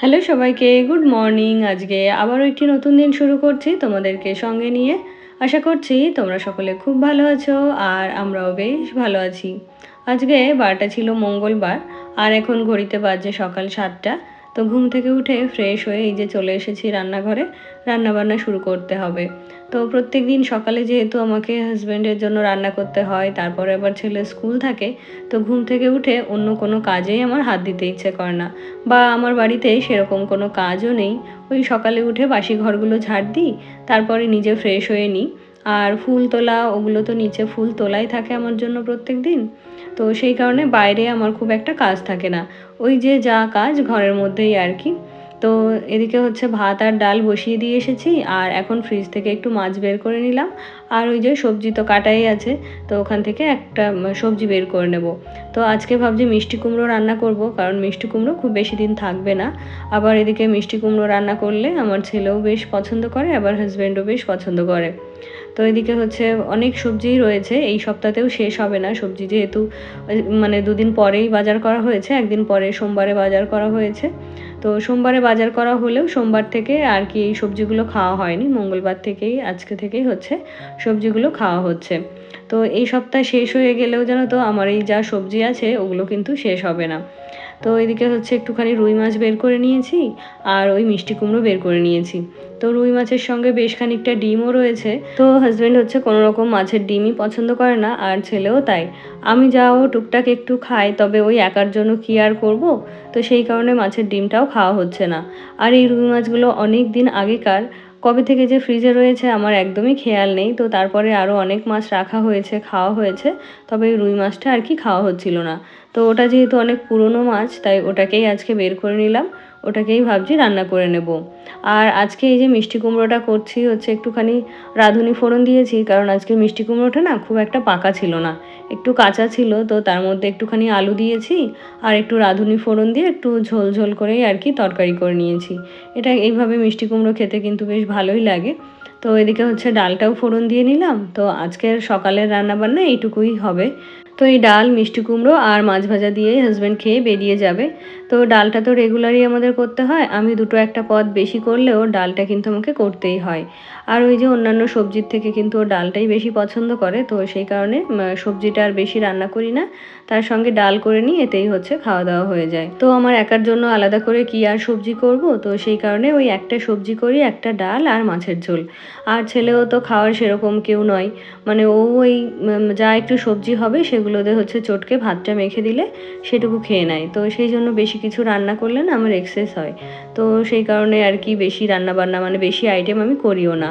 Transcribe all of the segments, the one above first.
Hello সবাইকে, good morning. আজকে আবারও একটি নতুন দিন শুরু করছি তোমাদেরকে সঙ্গে নিয়ে। আশা করছি তোমরা সকলে খুব ভালো আছো আর আমরাও বেশ ভালো আছি। আজকে বারটা ছিল মঙ্গলবার আর এখন ঘড়িতে বাজছে সকাল 7টা। তো ঘুম থেকে উঠে ফ্রেশ হয়ে এই যে চলে এসেছি রান্নাঘরে, রান্নাবান্না শুরু করতে হবে। তো প্রত্যেক দিন সকালে যেহেতু আমাকে হাজব্যান্ডের জন্য রান্না করতে হয়, তারপরে আবার ছেলের স্কুল থাকে, তো ঘুম থেকে উঠে অন্য কোনো কাজেই আমার হাত দিতে ইচ্ছে করে না। বা আমার বাড়িতে সেরকম কোনো কাজও নেই। ওই সকালে উঠে বাসি ঘরগুলো ঝাড় দিই, তারপরে নিজে ফ্রেশ হয়ে নিই। আর ফুল তোলা, ওগুলো তো নিচে ফুল তোলাই থাকে আমার জন্য প্রত্যেক দিন। তো সেই কারণে বাইরে আমার খুব একটা কাজ থাকে না। ওই যে যা কাজ ঘরের মধ্যেই আর কি। তো এদিকে হচ্ছে ভাত আর ডাল বসিয়ে দিয়ে এসেছি, আর এখন ফ্রিজ থেকে একটু মাছ বের করে নিলাম। আর ওই যে সবজি তো কাটাই আছে, তো ওখান থেকে একটা সবজি বের করে নেব। তো আজকে ভাবছি মিষ্টি কুমড়ো রান্না করব, কারণ মিষ্টি কুমড়ো খুব বেশি দিন থাকবে না। আবার এদিকে মিষ্টি কুমড়ো রান্না করলে আমার ছেলেও বেশ পছন্দ করে, আবার হাজব্যান্ডও বেশ পছন্দ করে। তো এদিকে হচ্ছে অনেক সবজিই রয়েছে, এই সপ্তাহতেও শেষ হবে না সবজি, যেহেতু মানে দুদিন পরেই বাজার করা হয়েছে, একদিন পরে সোমবারে বাজার করা হয়েছে। তো সোমবারে বাজার করা হলেও সোমবার থেকে আর কি এই সবজিগুলো খাওয়া হয়নি, মঙ্গলবার থেকেই আজকে থেকেই হচ্ছে সবজিগুলো খাওয়া হচ্ছে। তো এই সপ্তাহ শেষ হয়ে গেলেও জানো তো আমার এই যা সবজি আছে ওগুলো কিন্তু শেষ হবে না। তো এদিকে হচ্ছে একটুখানি রুই মাছ বের করে নিয়েছি, আর ওই মিষ্টি কুমড়ো বের করে নিয়েছি। তো রুই মাছের সঙ্গে বেশ খানিকটা ডিমও রয়েছে। তো হাজব্যান্ড হচ্ছে কোনো রকম মাছের ডিমই পছন্দ করে না, আর ছেলেও তাই। আমি যাও টুকটাক একটু খাই, তবে ওই একার জন্য কি আর করব। তো সেই কারণে মাছের ডিমটাও খাওয়া হচ্ছে না। আর এই রুই মাছগুলো অনেক দিন আগেকার, কবে থেকে যে ফ্রিজে রয়েছে আমার একদমই খেয়াল নেই। তো তারপরে আরও অনেক মাছ রাখা হয়েছে, খাওয়া হয়েছে, তবে এই রুই মাছটা আর কি খাওয়া হচ্ছিল না। তো ওটা যেহেতু অনেক পুরনো মাছ, তাই ওটাকেই আজকে বের করে নিলাম, ওটাকেই ভাবছি রান্না করে নেব। আর আজকে এই যে মিষ্টি কুমড়োটা করছি হচ্ছে একটুখানি রাঁধুনি ফোড়ন দিয়েছি, কারণ আজকে মিষ্টি কুমড়োটা না খুব একটা পাকা ছিল না, একটু কাঁচা ছিল। তো তার মধ্যে একটুখানি আলু দিয়েছি, আর একটু রাঁধুনি ফোড়ন দিয়ে একটু ঝোল ঝোল করেই আর কি তরকারি করে নিয়েছি। এটা এইভাবে মিষ্টি কুমড়ো খেতে কিন্তু বেশ ভালোই লাগে। তো এদিকে হচ্ছে ডালটাও ফোড়ন দিয়ে নিলাম। তো আজকের সকালের রান্নাবান্না এইটুকুই হবে। তো এই ডাল, মিষ্টি কুমড়ো আর মাছ ভাজা দিয়েই হাজব্যান্ড খেয়ে বেরিয়ে যাবে। তো ডালটা তো রেগুলারই আমাদের করতে হয়, আমি দুটো একটা পদ বেশি করলেও ডালটা কিন্তু আমাকে করতেই হয়। আর ওই যে অন্যান্য সবজির থেকে কিন্তু ও ডালটাই বেশি পছন্দ করে, তো সেই কারণে সবজিটা আর বেশি রান্না করি না, তার সঙ্গে ডাল করে নিই, এতেই হচ্ছে খাওয়া দাওয়া হয়ে যায়। তো আমার একার জন্য আলাদা করে কি আর সবজি করব, তো সেই কারণে ওই একটা সবজি করি, একটা ডাল আর মাছের ঝোল। আর ছেলেও তো খাওয়ার সেরকম কেউ নয়, মানে ও ওই যা একটু সবজি হবে সেগুলোতে হচ্ছে চটকে ভাতটা মেখে দিলে সেটুকু খেয়ে নেয়। তো সেই জন্য বেশি কিছু রান্না করলে না আমার এক্সেস হয়। তো সেই কারণে আর কি বেশি রান্না বান্না মানে বেশি আইটেম আমি করিও না।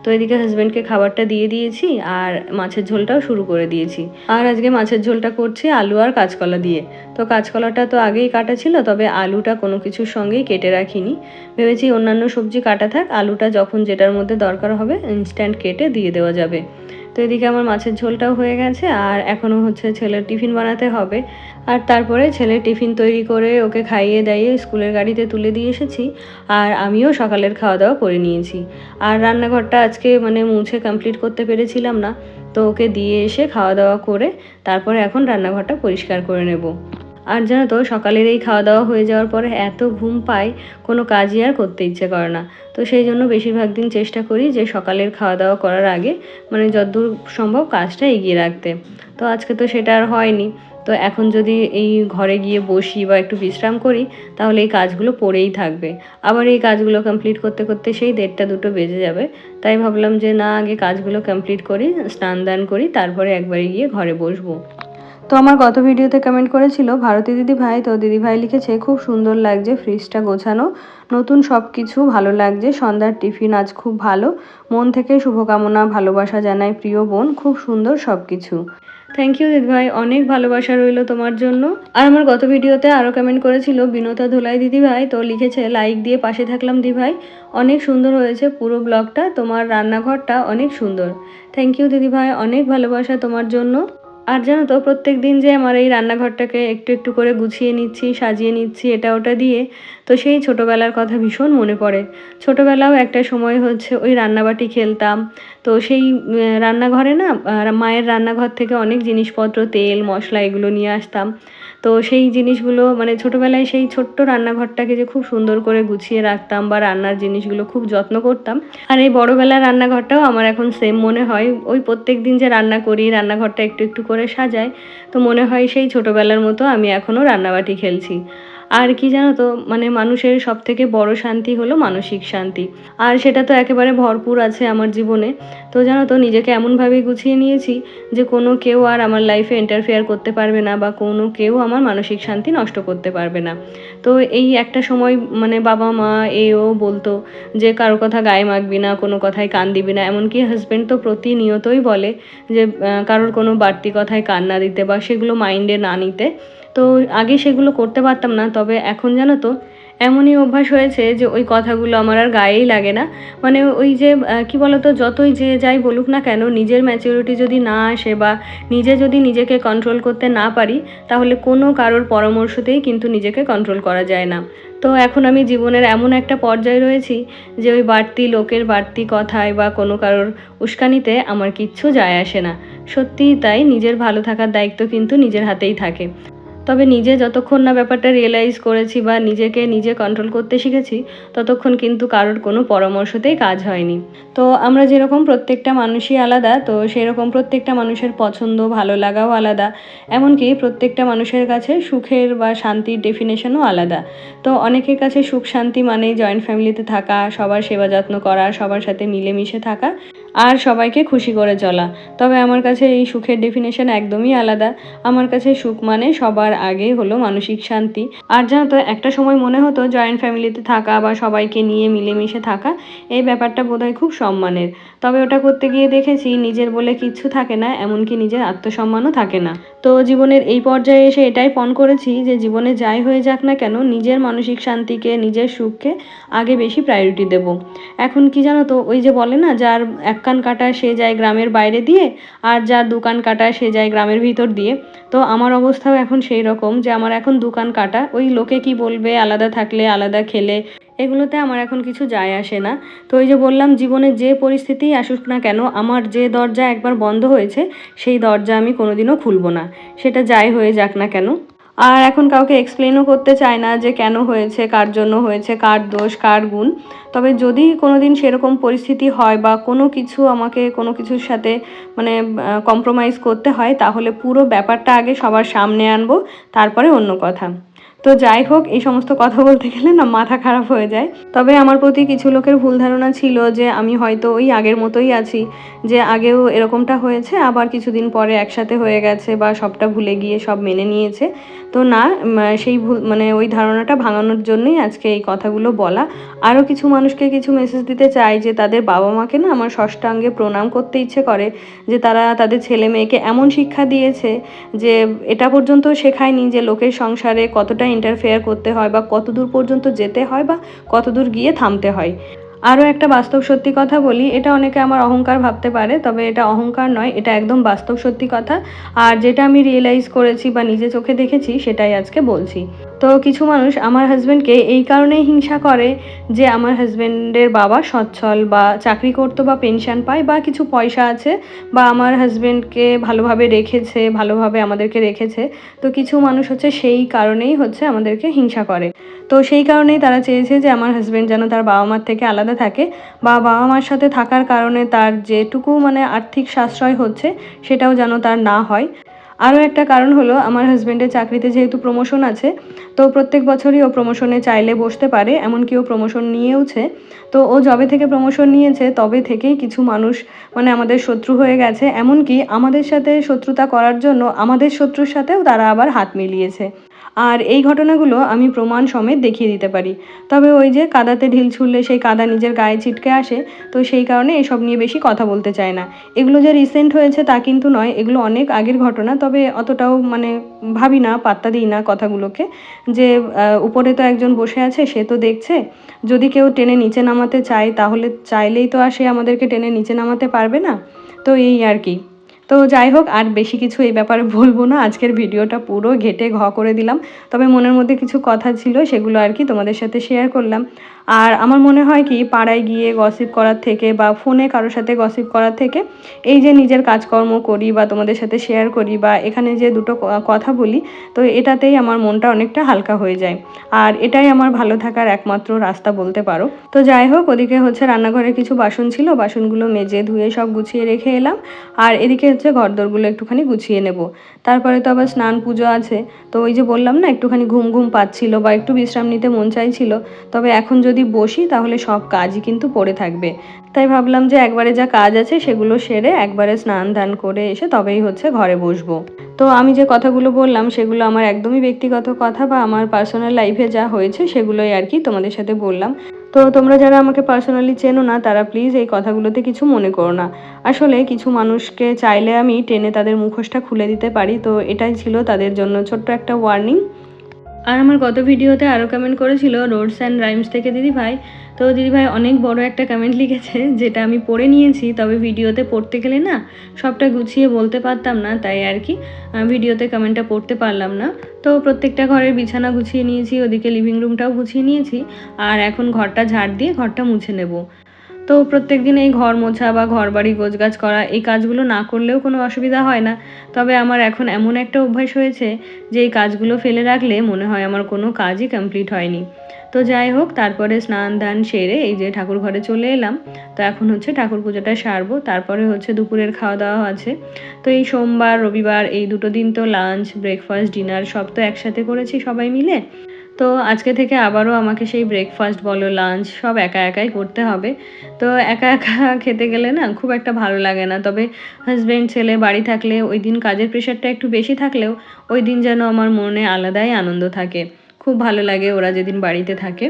তো এদিকে হাজব্যান্ডকে খাবারটা দিয়ে দিয়েছি, আর মাছের ঝোলটাও শুরু করে দিয়েছি। আর আজকে মাছের ঝোলটা করছি আলু আর কাঁচকলা দিয়ে। তো কাঁচকলাটা তো আগেই কাটা ছিল, তবে আলুটা কোনো কিছুর সঙ্গেই কেটে রাখিনি। ভেবেছি অন্যান্য সবজি কাটা থাক, আলুটা যখন যেটার মধ্যে দরকার হবে ইনস্ট্যান্ট কেটে দিয়ে দেওয়া যাবে। তো এদিকে আমার মাছের ঝোলটাও হয়ে গেছে, আর এখনও হচ্ছে ছেলের টিফিন বানাতে হবে। আর তারপরে ছেলের টিফিন তৈরি করে ওকে খাইয়ে দাইয়ে স্কুলের গাড়িতে তুলে দিয়ে এসেছি, আর আমিও সকালের খাওয়া দাওয়া করে নিয়েছি। আর রান্নাঘরটা আজকে মানে মুছে কমপ্লিট করতে পেরেছিলাম না, তো ওকে দিয়ে এসে খাওয়া দাওয়া করে তারপরে এখন রান্নাঘরটা পরিষ্কার করে নেব। আর জানো তো সকালের এই খাওয়া দাওয়া হয়ে যাওয়ার পরে এত ঘুম পাই, কোনো কাজই আর করতে ইচ্ছে করে না। তো সেই জন্য বেশিরভাগ দিন চেষ্টা করি যে সকালের খাওয়া দাওয়া করার আগে মানে যতদূর সম্ভব কাজটা এগিয়ে রাখতে। তো আজকে তো সেটা আর হয়নি। তো এখন যদি এই ঘরে গিয়ে বসি বা একটু বিশ্রাম করি, তাহলে এই কাজগুলো পড়েই থাকবে। আবার এই কাজগুলো কমপ্লিট করতে করতে সেই 1:30-2 বেজে যাবে। তাই ভাবলাম যে না, আগে কাজগুলো কমপ্লিট করি, স্নান দান করি, তারপরে একবারে গিয়ে ঘরে বসবো। তো আমার গত ভিডিওতে কমেন্ট করেছিল ভারতী দিদিভাই, তো দিদিভাই লিখেছে খুব সুন্দর লাগছে, ফ্রিজটা গোছানো, নতুন সব কিছু ভালো লাগছে, সন্ধ্যার টিফিন আজ খুব ভালো, মন থেকে শুভকামনা, ভালোবাসা জানাই প্রিয় বোন, খুব সুন্দর সব কিছু। থ্যাংক ইউ দিদিভাই, অনেক ভালোবাসা রইল তোমার জন্য। আর আমার গত ভিডিওতে আরও কমেন্ট করেছিল বিনোতা ধুলাই দিদিভাই, তো লিখেছে লাইক দিয়ে পাশে থাকলাম দিদিভাই, অনেক সুন্দর হয়েছে পুরো ব্লগটা, তোমার রান্নাঘরটা অনেক সুন্দর। থ্যাংক ইউ দিদিভাই, অনেক ভালোবাসা তোমার জন্য। আর জানো তো প্রত্যেক দিন যে আমার এই রান্নাঘরটাকে একটু একটু করে গুছিয়ে নিচ্ছি, সাজিয়ে নিচ্ছি এটা ওটা দিয়ে, তো সেই ছোটোবেলার কথা ভীষণ মনে পড়ে। ছোটোবেলাও একটা সময় হচ্ছে ওই রান্নাবাটি খেলতাম। তো সেই রান্নাঘরে না মায়ের রান্নাঘর থেকে অনেক জিনিসপত্র, তেল মশলা এগুলো নিয়ে আসতাম। তো সেই জিনিসগুলো মানে ছোটোবেলায় সেই ছোট্ট রান্নাঘরটাকে যে খুব সুন্দর করে গুছিয়ে রাখতাম বা রান্নার জিনিসগুলো খুব যত্ন করতাম। আর এই বড়বেলার রান্নাঘরটাও আমার এখন সেম মনে হয়। ওই প্রত্যেক দিন যে রান্না করি, রান্নাঘরটা একটু একটু করে সাজাই, তো মনে হয় সেই ছোটোবেলার মতো আমি এখনও রান্নাবাটি খেলছি। আর কি জানো তো, মানে মানুষের সবথেকে বড় শান্তি হলো মানসিক শান্তি। আর সেটা তো একেবারে ভরপুর আছে আমার জীবনে। তো জানো তো, নিজেকে এমনভাবে গুছিয়ে নিয়েছি যে কোনো কেউ আর আমার লাইফে ইন্টারফেয়ার করতে পারবে না বা কোনো কেউ আমার মানসিক শান্তি নষ্ট করতে পারবে না। তো এই একটা সময় মানে বাবা মা এও বলতো যে কারো কথা গায়ে মাখবি না, কোনো কথায় কান দিবি না। এমনকি হাজব্যান্ড তো প্রতিনিয়তই বলে যে কারোর কোনো বাড়তি কথায় কান না দিতে বা সেগুলো মাইন্ডে না নিতে। তো আগে সেগুলো করতে পারতাম না, তবে এখন জানো তো এমনই অভ্যাস হয়েছে যে ওই কথাগুলো আমার আর গায়েই লাগে না। মানে ওই যে কী বলতো, যতই যে যাই বলুক না কেন, নিজের ম্যাচিউরিটি যদি না আসে বা নিজে যদি নিজেকে কন্ট্রোল করতে না পারি, তাহলে কোনো কারোর পরামর্শতেই কিন্তু নিজেকে কন্ট্রোল করা যায় না। তো এখন আমি জীবনের এমন একটা পর্যায়ে রয়েছি যে ওই বাড়তি লোকের বাড়তি কথায় বা কোনো কারোর উস্কানিতে আমার কিচ্ছু যায় আসে না। সত্যিই তাই, নিজের ভালো থাকার দায়িত্ব কিন্তু নিজের হাতেই থাকে। তবে নিজে যতক্ষণ না ব্যাপারটা রিয়েলাইজ করেছি বা নিজেকে নিজে কন্ট্রোল করতে শিখেছি, ততক্ষণ কিন্তু কারোর কোনো পরামর্শতেই কাজ হয়নি। তো আমরা যেরকম প্রত্যেকটা মানুষই আলাদা, তো সেরকম প্রত্যেকটা মানুষের পছন্দ ভালো লাগাও আলাদা। এমনকি প্রত্যেকটা মানুষের কাছে সুখের বা শান্তির ডেফিনেশনও আলাদা। তো অনেকের কাছে সুখ শান্তি মানেই জয়েন্ট ফ্যামিলিতে থাকা, সবার সেবা যত্ন করা, সবার সাথে মিলেমিশে থাকা আর সবাইকে খুশি করে চলা। তবে আমার কাছে এই সুখের ডেফিনেশন একদমই আলাদা। আমার কাছে সুখ মানে সবার আগে হলো মানসিক শান্তি। আর জানো তো, একটা সময় মনে হতো জয়েন্ট ফ্যামিলিতে থাকা বা সবাইকে নিয়ে মিলেমিশে থাকা এই ব্যাপারটা বোধহয় খুব সম্মানের। তবে ওটা করতে গিয়ে দেখেছি নিজের বলে কিচ্ছু থাকে না, এমনকি নিজের আত্মসম্মানও থাকে না। তো জীবনের এই পর্যায়ে এসে এটাই পণ করেছি যে জীবনে যাই হয়ে যাক না কেন, নিজের মানসিক শান্তিকে, নিজের সুখকে আগে বেশি প্রায়োরিটি দেব। এখন কি জানো তো, ওই যে বলে না, যার এক কান কাটা সে যায় গ্রামের বাইরে দিয়ে, আর যার দু কান কাটা সে যায় গ্রামের ভিতর দিয়ে। তো আমার অবস্থাও এখন সেই রকম যে আমার এখন দু কান কাটা। ওই লোকে কি বলবে, আলাদা থাকলে আলাদা খেলে, এগুলোতে আমার এখন কিছু যায় আসে না। তো ওই যে বললাম, জীবনে যে পরিস্থিতিই আসুক না কেন, আমার যে দরজা একবার বন্ধ হয়েছে সেই দরজা আমি কোনোদিনও খুলব না, সেটা যাই হয়ে যাক না কেন। আর এখন কাউকে এক্সপ্লেনও করতে চায় না যে কেন হয়েছে, কার জন্য হয়েছে, কার দোষ, কার গুণ। তবে যদি কোনো দিন সেরকম পরিস্থিতি হয় বা কোনো কিছু আমাকে কোনো কিছুর সাথে মানে কম্প্রোমাইজ করতে হয়, তাহলে পুরো ব্যাপারটা আগে সবার সামনে আনবো, তারপরে অন্য কথা। তো যাই হোক, এই সমস্ত কথা বলতে গেলে না মাথা খারাপ হয়ে যায়। তবে আমার প্রতি কিছু লোকের ভুল ধারণা ছিল যে আমি হয়তো ওই আগের মতোই আছি, যে আগেও এরকমটা হয়েছে আবার কিছুদিন পরে একসাথে হয়ে গেছে বা সবটা ভুলে গিয়ে সব মেনে নিয়েছে। তো না, সেই ভুল মানে ওই ধারণাটা ভাঙানোর জন্যই আজকে এই কথাগুলো বলা। আরও কিছু মানুষকে কিছু মেসেজ দিতে চাই যে তাদের বাবা মাকে না আমার ষষ্ঠাঙ্গে প্রণাম করতে ইচ্ছে করে, যে তারা তাদের ছেলে মেয়েকে এমন শিক্ষা দিয়েছে যে এটা পর্যন্ত শেখায়নি যে লোকের সংসারে কতটা ইন্টারফেয়ার করতে হয় বা কত দূর পর্যন্ত যেতে হয় বা কত দূর গিয়ে থামতে হয়। আরও একটা বাস্তব সত্যি কথা বলি, এটা অনেকে আমার অহংকার ভাবতে পারে, তবে এটা অহংকার নয়, এটা একদম বাস্তব সত্যি কথা। আর যেটা আমি রিয়েলাইজ করেছি বা নিজে চোখে দেখেছি সেটাই আজকে বলছি। তো কিছু মানুষ আমার হাজব্যান্ডকে এই কারণেই হিংসা করে যে আমার হাজব্যান্ডের বাবা সচ্ছল বা চাকরি করতো বা পেনশন পায় বা কিছু পয়সা আছে বা আমার হাজব্যান্ডকে ভালোভাবে রেখেছে, ভালোভাবে আমাদেরকে রেখেছে। তো কিছু মানুষ হচ্ছে সেই কারণেই হচ্ছে আমাদেরকে হিংসা করে। তো সেই কারণেই তারা চেয়েছে যে আমার হাজব্যান্ড যেন তার বাবা মার থেকে আলাদা থাকে বা বাবা মার সাথে থাকার কারণে তার যেটুকু মানে আর্থিক সাশ্রয় হচ্ছে সেটাও যেন তার না হয়। আরও একটা কারণ হলো, আমার হাজব্যান্ডের চাকরিতে যেহেতু প্রমোশন আছে, তো প্রত্যেক বছরই ও প্রমোশনে চাইলে বসতে পারে, এমনকি ও প্রমোশন নিয়েওছে। তো ও যবে থেকে প্রমোশন নিয়েছে তবে থেকেই কিছু মানুষ মানে আমাদের শত্রু হয়ে গেছে, এমনকি আমাদের সাথে শত্রুতা করার জন্য আমাদের শত্রুর সাথেও তারা আবার হাত মিলিয়েছে। আর এই ঘটনাগুলো আমি প্রমাণ সমেত দেখিয়ে দিতে পারি। তবে ওই যে কাদাতে ঢিল ছুঁড়লে সেই কাদা নিজের গায়ে ছিটকে আসে, তো সেই কারণে এসব নিয়ে বেশি কথা বলতে চায় না। এগুলো যে রিসেন্ট হয়েছে তা কিন্তু নয়, এগুলো অনেক আগের ঘটনা, তবে অতটাও মানে ভাবি না, পাত্তা দিই না কথাগুলোকে। যে উপরে তো একজন বসে আছে, সে তো দেখছে। যদি কেউ টেনে নিচে নামাতে চায় তাহলে চাইলেই তো আর সে আমাদেরকে টেনে নিচে নামাতে পারবে না। তো এই আর কি। তো যাই হোক, আর বেশি কিছু এই ব্যাপারে বলবো না, আজকের ভিডিওটা পুরো ঘেঁটে ঘ করে দিলাম। তবে মনের মধ্যে কিছু কথা ছিল, সেগুলো আর কি তোমাদের সাথে শেয়ার করলাম। আর আমার মনে হয় কি পাড়ায় গিয়ে গসিপ করার থেকে বা ফোনে কারোর সাথে গসিপ করার থেকে এই যে নিজের কাজকর্ম করি বা তোমাদের সাথে শেয়ার করি বা এখানে যে দুটো কথা বলি, তো এটাতেই আমার মনটা অনেকটা হালকা হয়ে যায়। আর এটাই আমার ভালো থাকার একমাত্র রাস্তা বলতে পারো। তো যাই হোক, ওদিকে হচ্ছে রান্নাঘরে কিছু বাসন ছিল, বাসনগুলো মেজে ধুয়ে সব গুছিয়ে রেখে এলাম। আর এদিকে হচ্ছে ঘরদোরগুলো একটুখানি গুছিয়ে নেব। তারপরে তো আবার স্নান পুজো আছে। তো ওই যে বললাম না, একটুখানি ঘুম ঘুম পাচ্ছিল বা একটু বিশ্রাম নিতে মন চাইছিল, তবে এখন যদি বসি তাহলে সব কাজই কিন্তু পড়ে থাকবে। তাই ভাবলাম যে একবারে যা কাজ আছে সেগুলো সেরে একবারে স্নান ধান করে এসে তবেই হচ্ছে ঘরে বসবো। তো আমি যে কথাগুলো বললাম সেগুলো আমার একদমই ব্যক্তিগত কথা বা আমার পার্সোনাল লাইফে যা হয়েছে সেগুলোই আর কি তোমাদের সাথে বললাম। তো তোমরা যারা আমাকে পার্সোনালি চেনো না তারা প্লিজ এই কথাগুলোতে কিছু মনে করো না। আসলে কিছু মানুষকে চাইলে আমি টেনে তাদের মুখোশটা খুলে দিতে পারি, তো এটাই ছিল তাদের জন্য ছোট্ট একটা ওয়ার্নিং। আর আমার গত ভিডিওতে আরও কমেন্ট করেছিল রোডস অ্যান্ড রাইমস থেকে দিদিভাই। তো দিদিভাই অনেক বড় একটা কমেন্ট লিখেছে, যেটা আমি পড়ে নিয়েছি, তবে ভিডিওতে পড়তে গেলে না সবটা গুছিয়ে বলতে পারতাম না, তাই আর কি ভিডিওতে কমেন্টটা পড়তে পারলাম না। তো প্রত্যেকটা ঘরের বিছানা গুছিয়ে নিয়েছি, ওদিকে লিভিং রুমটাও গুছিয়ে নিয়েছি, আর এখন ঘরটা ঝাড় দিয়ে ঘরটা মুছে নেব। তো প্রত্যেকদিন এই ঘর মোছা বা ঘর বাড়ি গোছগাছ করা এই কাজগুলো না করলেও কোনো অসুবিধা হয় না। তবে আমার এখন এমন একটা অভ্যাস হয়েছে যে এই কাজগুলো ফেলে রাখলে মনে হয় আমার কোনো কাজই কমপ্লিট হয়নি। তো যাই হোক, তারপরে স্নান দান সেরে এই যে ঠাকুর ঘরে চলে এলাম। তো এখন হচ্ছে ঠাকুর পুজোটা সারবো, তারপরে হচ্ছে দুপুরের খাওয়া দাওয়া আছে। তো এই সোমবার রবিবার এই দুটো দিন তো লাঞ্চ ব্রেকফাস্ট ডিনার সব তো একসাথে করেছি সবাই মিলে। তো আজকে থেকে আবারও আমাকে সেই ব্রেকফাস্ট বলো লাঞ্চ সব একা একাই করতে হবে। তো একা একা খেতে গেলে না খুব একটা ভালো লাগে না। তবে হাজব্যান্ড ছেলে বাড়ি থাকলে ওই দিন কাজের প্রেশারটা একটু বেশি থাকলেও ওই দিন যেন আমার মনে আলাদাই আনন্দ থাকে। খুব ভালো লাগে ওরা যেদিন বাড়িতে থাকে।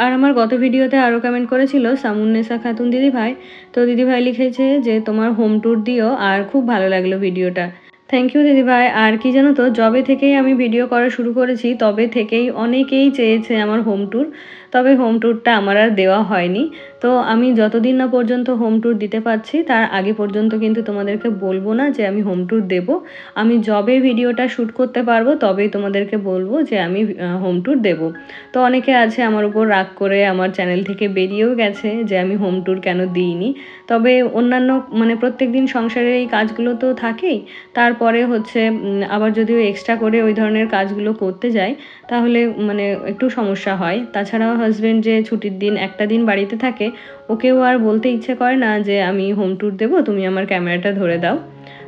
আর আমার গত ভিডিওতে আরও কমেন্ট করেছিল সামুন্নেসা খাতুন দিদিভাই। তো দিদিভাই লিখেছে যে তোমার হোম ট্যুর দিও, আর খুব ভালো লাগলো ভিডিওটা। থ্যাংক ইউ দিদিভাই। আর কি জানো তো, যবে থেকেই আমি ভিডিও করা শুরু করেছি তবে থেকেই অনেকেই চেয়েছে আমার হোম ট্যুর, তবে হোম ট্যুরটা আমার আর দেওয়া হয়নি। তো আমি যতদিন না পর্যন্ত হোম ট্যুর দিতে পারছি তার আগে পর্যন্ত কিন্তু তোমাদেরকে বলবো না যে আমি হোম ট্যুর দেবো। আমি যবে ভিডিওটা শ্যুট করতে পারবো তবেই তোমাদেরকে বলবো যে আমি হোম ট্যুর দেবো। তো অনেকে আছে আমার উপর রাগ করে আমার চ্যানেল থেকে বেরিয়েও গেছে যে আমি হোম ট্যুর কেন দিইনি। তবে অন্যান্য মানে প্রত্যেকদিন সংসারের এই কাজগুলো তো থাকেই, তারপরে হচ্ছে আবার যদিও এক্সট্রা করে ওই ধরনের কাজগুলো করতে যাই তাহলে মানে একটু সমস্যা হয়। তাছাড়াও হাজব্যান্ড যে ছুটির দিন একটা দিন বাড়িতে থাকে, ওকেও আর বলতে ইচ্ছে করে না যে আমি হোম ট্যুর দেবো, তুমি আমার ক্যামেরাটা ধরে দাও।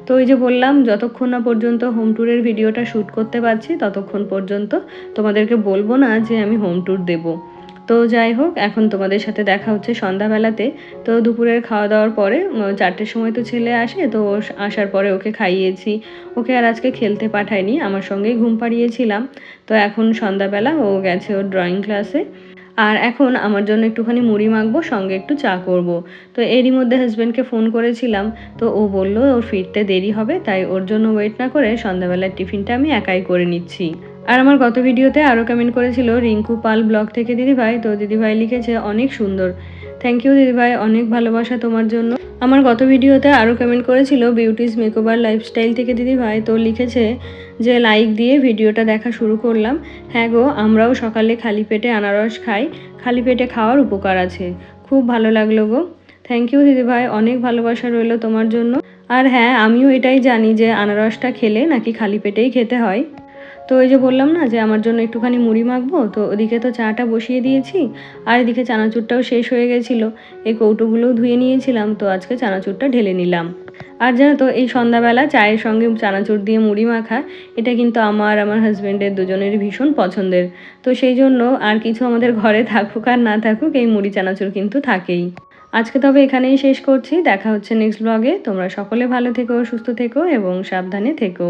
তো ওই যে বললাম, যতক্ষণ না পর্যন্ত হোম ট্যুরের ভিডিওটা শ্যুট করতে পারছি ততক্ষণ পর্যন্ত তোমাদেরকে বলবো না যে আমি হোম ট্যুর দেবো। তো যাই হোক, এখন তোমাদের সাথে দেখা হচ্ছে সন্ধ্যাবেলাতে। তো দুপুরের খাওয়া দাওয়ার পরে 4টের সময় তো ছেলে আসে, তো আসার পরে ওকে খাইয়েছি। ওকে আর আজকে খেলতে পাঠাইনি, আমার সঙ্গেই ঘুম পাড়িয়েছিলাম। তো এখন সন্ধ্যাবেলা ও গেছে ওর ড্রয়িং ক্লাসে। আর এখন আমার জন্য একটুখানি মুড়ি মাখবো, সঙ্গে একটু চা করব। তো এরই মধ্যে হাজব্যান্ডকে ফোন করেছিলাম, তো ও বলল ওর ফিরতে দেরি হবে, তাই ওর জন্য ওয়েট না করে সন্ধ্যাবেলার টিফিনটা আমি একাই করে নিচ্ছি। আর আমার গত ভিডিওতে আরও কমেন্ট করেছিল রিঙ্কু পাল ব্লগ থেকে দিদিভাই। তো দিদিভাই লিখেছে অনেক সুন্দর। থ্যাংক ইউ দিদিভাই, অনেক ভালোবাসা তোমার জন্য। আমার গত ভিডিওতে আরও কমেন্ট করেছিল বিউটিস মেকওভার লাইফস্টাইল থেকে দিদিভাই। তো লিখেছে যে লাইক দিয়ে ভিডিওটা দেখা শুরু করলাম। হ্যাঁ গো, আমরাও সকালে খালি পেটে আনারস খাই, খালি পেটে খাওয়ার উপকার আছে। খুব ভালো লাগলো গো। থ্যাংক ইউ দিদিভাই, অনেক ভালোবাসা রইলো তোমার জন্য। আর হ্যাঁ, আমিও এটাই জানি যে আনারসটা খেলে নাকি খালি পেটেই খেতে হয়। তো ওই যে বললাম না যে আমার জন্য একটুখানি মুড়ি মাখবো, তো ওদিকে তো চাটা বসিয়ে দিয়েছি, আর এদিকে চানাচুরটাও শেষ হয়ে গেছিলো। এই কৌটোগুলোও ধুয়ে নিয়েছিলাম, তো আজকে চানাচুরটা ঢেলে নিলাম। আর জানো তো, এই সন্ধ্যাবেলা চায়ের সঙ্গে চানাচুর দিয়ে মুড়ি মাখা, এটা কিন্তু আমার হাজব্যান্ডের দুজনেরই ভীষণ পছন্দের। তো সেই জন্য আর কিছু আমাদের ঘরে থাকুক আর না থাকুক, এই মুড়ি চানাচুর কিন্তু থাকেই। আজকে তবে এখানেই শেষ করছি, দেখা হচ্ছে নেক্সট ব্লগে। তোমরা সকলে ভালো থেকো, সুস্থ থেকো এবং সাবধানে থেকো।